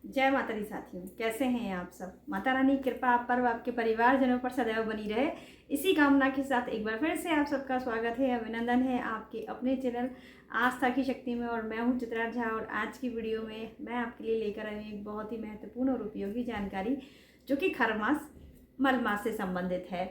जय माता दी साथियों, कैसे हैं आप सब। माता रानी की कृपा आप पर व आपके परिवारजनों पर सदैव बनी रहे, इसी कामना के साथ एक बार फिर से आप सबका स्वागत है, अभिनंदन है आपके अपने चैनल आस्था की शक्ति में। और मैं हूं चित्रा झा और आज की वीडियो में मैं आपके लिए लेकर आई हूँ एक बहुत ही महत्वपूर्ण और उपयोगी जानकारी, जो कि खरमास मल मास से संबंधित है।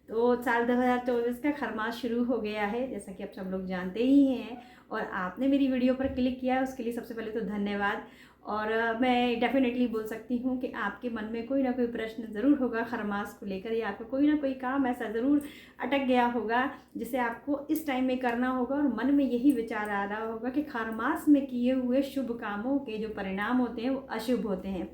तो साल 2024 का खरमास शुरू हो गया है, जैसा कि आप सब लोग जानते ही हैं, और आपने मेरी वीडियो पर क्लिक किया है उसके लिए सबसे पहले तो धन्यवाद। और मैं डेफिनेटली बोल सकती हूँ कि आपके मन में कोई ना कोई प्रश्न ज़रूर होगा खरमास को लेकर, या आपका कोई ना कोई काम ऐसा ज़रूर अटक गया होगा जिसे आपको इस टाइम में करना होगा, और मन में यही विचार आ रहा होगा कि खरमास में किए हुए शुभ कामों के जो परिणाम होते हैं वो अशुभ होते हैं।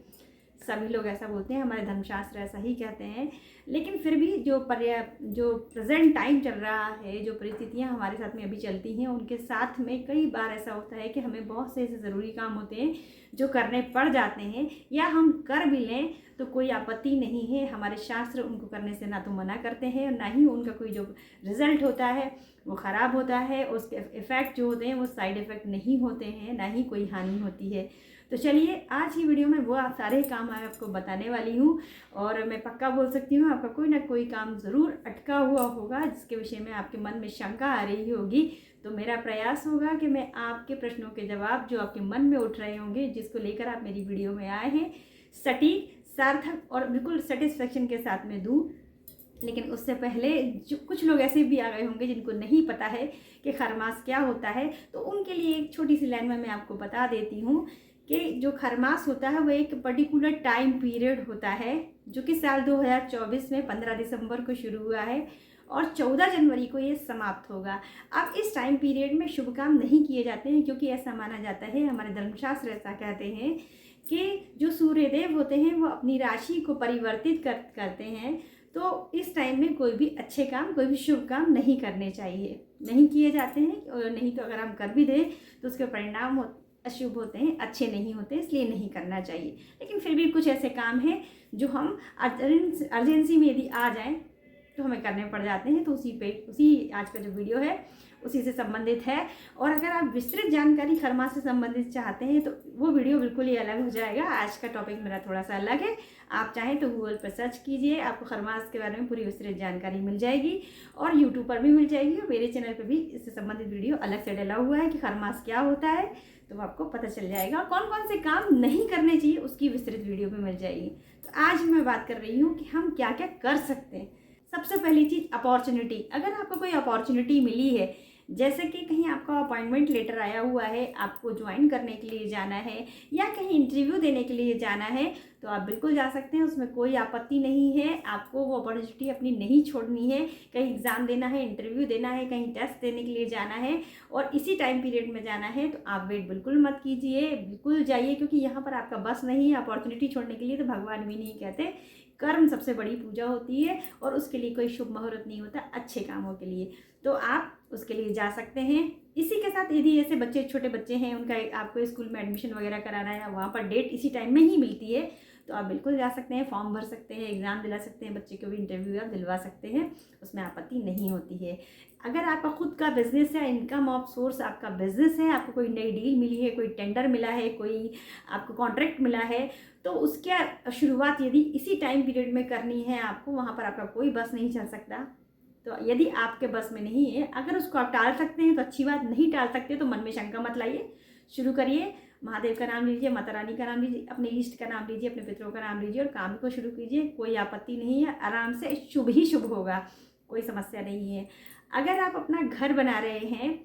सभी लोग ऐसा बोलते हैं, हमारे धर्मशास्त्र ऐसा ही कहते हैं। लेकिन फिर भी जो प्रेजेंट टाइम चल रहा है, जो परिस्थितियां हमारे साथ में अभी चलती हैं, उनके साथ में कई बार ऐसा होता है कि हमें बहुत से ऐसे ज़रूरी काम होते हैं जो करने पड़ जाते हैं, या हम कर भी लें तो कोई आपत्ति नहीं है। हमारे शास्त्र उनको करने से ना तो मना करते हैं और ना ही उनका कोई जो रिज़ल्ट होता है वो ख़राब होता है, उसके इफ़ेक्ट जो होते हैं वो साइड इफ़ेक्ट नहीं होते हैं, ना ही कोई हानि होती है। तो चलिए आज की वीडियो में वो आप सारे काम मैं आपको बताने वाली हूँ, और मैं पक्का बोल सकती हूँ आपका कोई ना कोई काम ज़रूर अटका हुआ होगा जिसके विषय में आपके मन में शंका आ रही होगी। तो मेरा प्रयास होगा कि मैं आपके प्रश्नों के जवाब जो आपके मन में उठ रहे होंगे, जिसको लेकर आप मेरी वीडियो में आए हैं, सटीक, सार्थक और बिल्कुल सेटिस्फेक्शन के साथ में दूँ। लेकिन उससे पहले जो कुछ लोग ऐसे भी आ गए होंगे जिनको नहीं पता है कि खरमास क्या होता है, तो उनके लिए एक छोटी सी लाइन में मैं आपको बता देती हूँ कि जो खरमास होता है वो एक पर्टिकुलर टाइम पीरियड होता है, जो कि साल 2024 में 15 दिसंबर को शुरू हुआ है और 14 जनवरी को ये समाप्त होगा। अब इस टाइम पीरियड में शुभ काम नहीं किए जाते हैं, क्योंकि ऐसा माना जाता है, हमारे धर्मशास्त्र ऐसा कहते हैं कि जो सूर्यदेव होते हैं वो अपनी राशि को परिवर्तित करते हैं। तो इस टाइम में कोई भी अच्छे काम, कोई भी शुभ काम नहीं करने चाहिए, नहीं किए जाते हैं। और नहीं तो अगर हम कर भी दें तो उसके परिणाम अशुभ होते हैं, अच्छे नहीं होते, इसलिए नहीं करना चाहिए। लेकिन फिर भी कुछ ऐसे काम हैं जो हम अर्जेंसी में यदि आ जाएं तो हमें करने पड़ जाते हैं। तो उसी आज का जो वीडियो है उसी से संबंधित है। और अगर आप विस्तृत जानकारी खरमास से संबंधित चाहते हैं तो वो वीडियो बिल्कुल ही अलग हो जाएगा। आज का टॉपिक मेरा थोड़ा सा अलग है। आप चाहें तो गूगल पर सर्च कीजिए, आपको खरमास के बारे में पूरी विस्तृत जानकारी मिल जाएगी, और यूट्यूब पर भी मिल जाएगी, और मेरे चैनल पर भी इससे संबंधित वीडियो अलग से डला हुआ है कि खरमास क्या होता है, तो आपको पता चल जाएगा। और कौन कौन से काम नहीं करने चाहिए उसकी विस्तृत वीडियो भी मिल जाएगी। तो आज मैं बात कर रही हूँ कि हम क्या क्या कर सकते हैं। सबसे पहली चीज़ अपॉर्चुनिटी। अगर आपको कोई अपॉर्चुनिटी मिली है, जैसे कि कहीं आपका अपॉइंटमेंट लेटर आया हुआ है, आपको ज्वाइन करने के लिए जाना है या कहीं इंटरव्यू देने के लिए जाना है, तो आप बिल्कुल जा सकते हैं, उसमें कोई आपत्ति नहीं है। आपको वो अपॉर्चुनिटी अपनी नहीं छोड़नी है। कहीं एग्ज़ाम देना है, इंटरव्यू देना है, कहीं टेस्ट देने के लिए जाना है और इसी टाइम पीरियड में जाना है, तो आप वेट बिल्कुल मत कीजिए, बिल्कुल जाइए, क्योंकि यहाँ पर आपका बस नहीं है अपॉर्चुनिटी छोड़ने के लिए। तो भगवान भी नहीं कहते, कर्म सबसे बड़ी पूजा होती है और उसके लिए कोई शुभ मुहूर्त नहीं होता अच्छे कामों के लिए, तो आप उसके लिए जा सकते हैं। इसी के साथ यदि ऐसे बच्चे, छोटे बच्चे हैं, उनका आपको स्कूल में एडमिशन वगैरह कराना है, वहाँ पर डेट इसी टाइम में ही मिलती है, तो आप बिल्कुल जा सकते हैं, फॉर्म भर सकते हैं, एग्ज़ाम दिला सकते हैं, बच्चे को भी इंटरव्यू आप दिलवा सकते हैं, उसमें आपत्ति नहीं होती है। अगर आपका खुद का बिजनेस है, इनकम ऑफ सोर्स आपका बिजनेस है, आपको कोई नई डील मिली है, कोई टेंडर मिला है, कोई आपको कॉन्ट्रैक्ट मिला है, तो उसकी शुरुआत यदि इसी टाइम पीरियड में करनी है आपको, वहाँ पर आपका कोई बस नहीं चल सकता। तो यदि आपके बस में नहीं है, अगर उसको आप टाल सकते हैं तो अच्छी बात, नहीं टाल सकते तो मन में शंका मत लाइए, शुरू करिए। महादेव का नाम लीजिए, माता रानी का नाम लीजिए, अपने इष्ट का नाम लीजिए, अपने पितरों का नाम लीजिए और काम को शुरू कीजिए। कोई आपत्ति नहीं है, आराम से शुभ ही शुभ होगा, कोई समस्या नहीं है। अगर आप अपना घर बना रहे हैं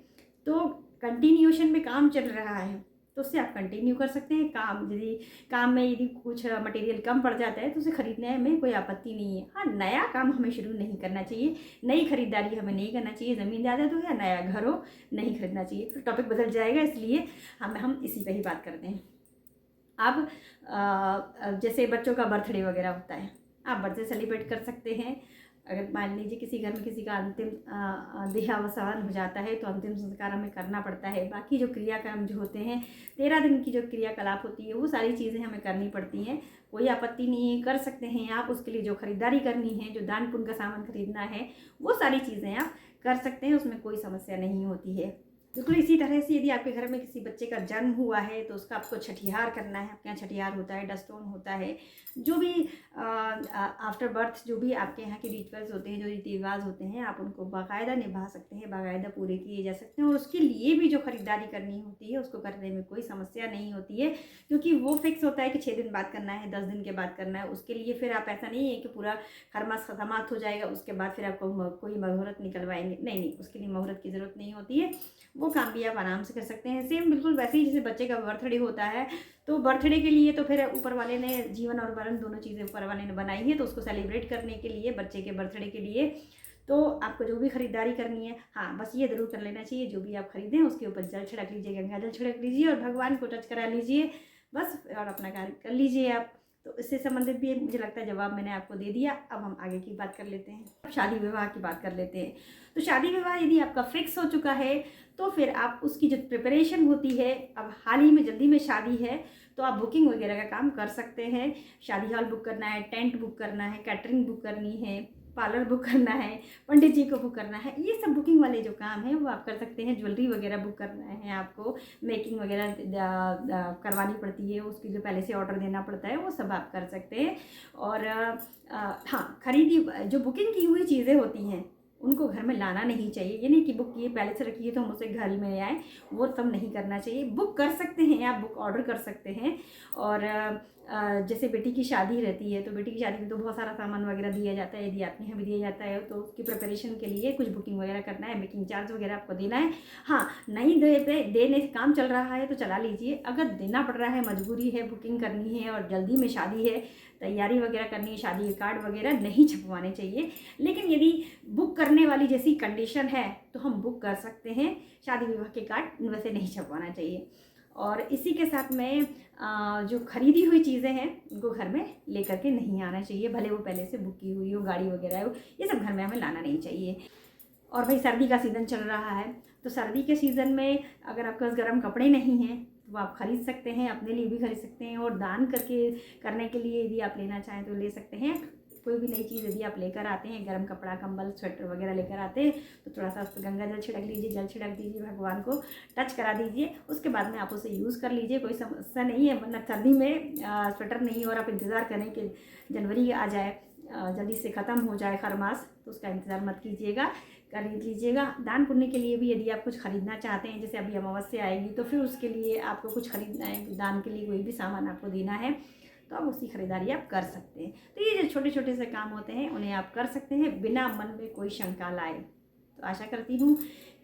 तो कंटिन्यूएशन में काम चल रहा है, तो उससे आप कंटिन्यू कर सकते हैं काम। यदि काम में यदि कुछ मटेरियल कम पड़ जाता है तो उसे खरीदने में कोई आपत्ति नहीं है। हाँ, नया काम हमें शुरू नहीं करना चाहिए, नई खरीदारी हमें नहीं करना चाहिए। ज़मीन ज़्यादा तो या नया घर हो, नहीं खरीदना चाहिए, फिर टॉपिक बदल जाएगा, इसलिए हम इसी पर ही बात करते हैं। अब जैसे बच्चों का बर्थडे वगैरह होता है, आप बर्थडे सेलिब्रेट कर सकते हैं। अगर मान लीजिए किसी घर में किसी का अंतिम देहावसान हो जाता है तो अंतिम संस्कार हमें करना पड़ता है। बाकी जो क्रियाक्रम जो होते हैं, 13 दिन की जो क्रियाकलाप होती है, वो सारी चीज़ें हमें करनी पड़ती हैं। कोई आपत्ति नहीं है, कर सकते हैं आप। उसके लिए जो खरीदारी करनी है, जो दान पुण्य का सामान खरीदना है, वो सारी चीज़ें आप कर सकते हैं, उसमें कोई समस्या नहीं होती है। बिल्कुल इसी तरह से यदि आपके घर में किसी बच्चे का जन्म हुआ है तो उसका आपको छठिहार करना है। आपके यहाँ छठिहार होता है, डस्टोन होता है, जो भी आफ्टर बर्थ जो भी आपके यहाँ के रिचुअल्स होते हैं, जो रीति रिवाज होते हैं, आप उनको बाकायदा निभा सकते हैं, बाकायदा पूरे किए जा सकते हैं। और उसके लिए भी जो ख़रीदारी करनी होती है उसको करने में कोई समस्या नहीं होती है, क्योंकि वो फिक्स होता है कि 6 दिन बाद करना है, 10 दिन के बाद करना है। उसके लिए फिर आप ऐसा नहीं है कि पूरा खरमास समाप्त हो जाएगा उसके बाद फिर आपको कोई मुहूर्त निकलवाएंगे, नहीं, उसके लिए मुहूर्त की ज़रूरत नहीं होती है। वो काम भी आप आराम से कर सकते हैं। सेम बिल्कुल वैसे ही जैसे बच्चे का बर्थडे होता है, तो बर्थडे के लिए तो फिर ऊपर वाले ने जीवन और मरण दोनों चीज़ें ऊपर वाले ने बनाई है, तो उसको सेलिब्रेट करने के लिए बच्चे के बर्थडे के लिए तो आपको जो भी ख़रीदारी करनी है, हाँ बस ये ज़रूर कर लेना चाहिए, जो भी आप ख़रीदें उसके ऊपर जल छिड़क लीजिए, गंगा जल छिड़क लीजिए और भगवान को टच करा लीजिए बस, और अपना कार्य कर लीजिए आप। तो इससे संबंधित भी मुझे लगता है जवाब मैंने आपको दे दिया। अब हम आगे की बात कर लेते हैं, अब शादी विवाह की बात कर लेते हैं। तो शादी विवाह यदि आपका फिक्स हो चुका है तो फिर आप उसकी जो प्रिपरेशन होती है, अब हाल ही में जल्दी में शादी है तो आप बुकिंग वगैरह का काम कर सकते हैं। शादी हॉल बुक करना है, टेंट बुक करना है, कैटरिंग बुक करनी है, पार्लर बुक करना है, पंडित जी को बुक करना है, ये सब बुकिंग वाले जो काम हैं वो आप कर सकते हैं। ज्वेलरी वगैरह बुक करना है, आपको मेकिंग वगैरह करवानी पड़ती है, उसकी जो पहले से ऑर्डर देना पड़ता है वो सब आप कर सकते हैं। और हाँ, खरीदी जो बुकिंग की हुई चीज़ें होती हैं उनको घर में लाना नहीं चाहिए। ये नहीं कि बुक किए पहले से रखिए तो हम उसे घर में आए, वो सब नहीं करना चाहिए। बुक कर सकते हैं आप, बुक ऑर्डर कर सकते हैं। और जैसे बेटी की शादी रहती है तो बेटी की शादी में तो बहुत सारा सामान वगैरह दिया जाता है, यदि आपके यहाँ भी दिया जाता है तो उसकी प्रिपरेशन के लिए कुछ बुकिंग वगैरह करना है, मेकिंग चार्ज वगैरह आपको देना है। हाँ, नहीं देने काम चल रहा है तो चला लीजिए, अगर देना पड़ रहा है, मजबूरी है, बुकिंग करनी है और जल्दी में शादी है, तैयारी वगैरह करनी है, शादी के कार्ड वगैरह नहीं छपवाने चाहिए। लेकिन यदि बुक करने वाली जैसी कंडीशन है तो हम बुक कर सकते हैं, शादी विवाह के कार्ड वैसे नहीं छपवाना चाहिए। और इसी के साथ में जो खरीदी हुई चीज़ें हैं उनको घर में लेकर के नहीं आना चाहिए, भले वो पहले से बुक की हुई हो, गाड़ी वगैरह हो, ये सब घर में हमें लाना नहीं चाहिए। और भाई सर्दी का सीज़न चल रहा है तो सर्दी के सीज़न में अगर आपके पास गर्म कपड़े नहीं हैं तो आप ख़रीद सकते हैं, अपने लिए भी खरीद सकते हैं, और दान करने के लिए यदि आप लेना चाहें तो ले सकते हैं। कोई भी नई चीज़ यदि आप लेकर आते हैं, गर्म कपड़ा, कंबल, स्वेटर वगैरह लेकर आते हैं तो थोड़ा सा उस पर गंगा जल छिड़क लीजिए, जल छिड़क दीजिए, भगवान को टच करा दीजिए, उसके बाद में आप उसे यूज़ कर लीजिए, कोई समस्या नहीं है। वरना सर्दी में स्वेटर नहीं और आप इंतज़ार करें कि जनवरी आ जाए, जल्दी से ख़त्म हो जाए खरमास, तो उसका इंतज़ार मत कीजिएगा, खरीद लीजिएगा। दान पुण्य के लिए भी यदि आप कुछ खरीदना चाहते हैं, जैसे अभी अमावस्या आएगी तो फिर उसके लिए आपको कुछ खरीदना है, दान के लिए कोई भी सामान आपको देना है तो आप उसकी खरीदारी आप कर सकते हैं। तो ये जो छोटे छोटे से काम होते हैं उन्हें आप कर सकते हैं बिना मन में कोई शंका लाए। तो आशा करती हूँ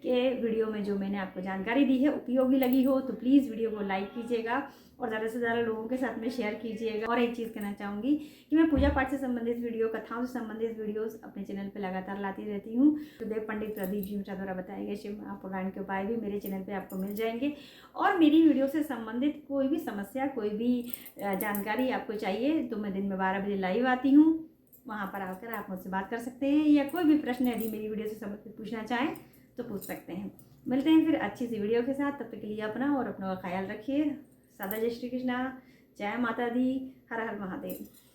कि वीडियो में जो मैंने आपको जानकारी दी है उपयोगी लगी हो, तो प्लीज़ वीडियो को लाइक कीजिएगा और ज़्यादा से ज़्यादा लोगों के साथ में शेयर कीजिएगा। और एक चीज़ कहना चाहूँगी कि मैं पूजा पाठ से संबंधित वीडियो, कथाओं से संबंधित वीडियोस अपने चैनल पे लगातार लाती रहती हूँ। तो देव पंडित प्रदीप जी मिश्रा द्वारा बताए गए शिव महापुराण के उपाय भी मेरे चैनल पे आपको मिल जाएंगे। और मेरी वीडियो से संबंधित कोई भी समस्या, कोई भी जानकारी आपको चाहिए तो मैं दिन में 12 बजे लाइव आती हूँ, वहाँ पर आकर आप मुझसे बात कर सकते हैं, या कोई भी प्रश्न यदि मेरी वीडियो से संबंधित पूछना चाहें तो पूछ सकते हैं। मिलते हैं फिर अच्छी सी वीडियो के साथ, तब तक के लिए अपना और अपनों का ख्याल रखिए। सादा जय श्री कृष्णा, जय माता दी, हर हर महादेव।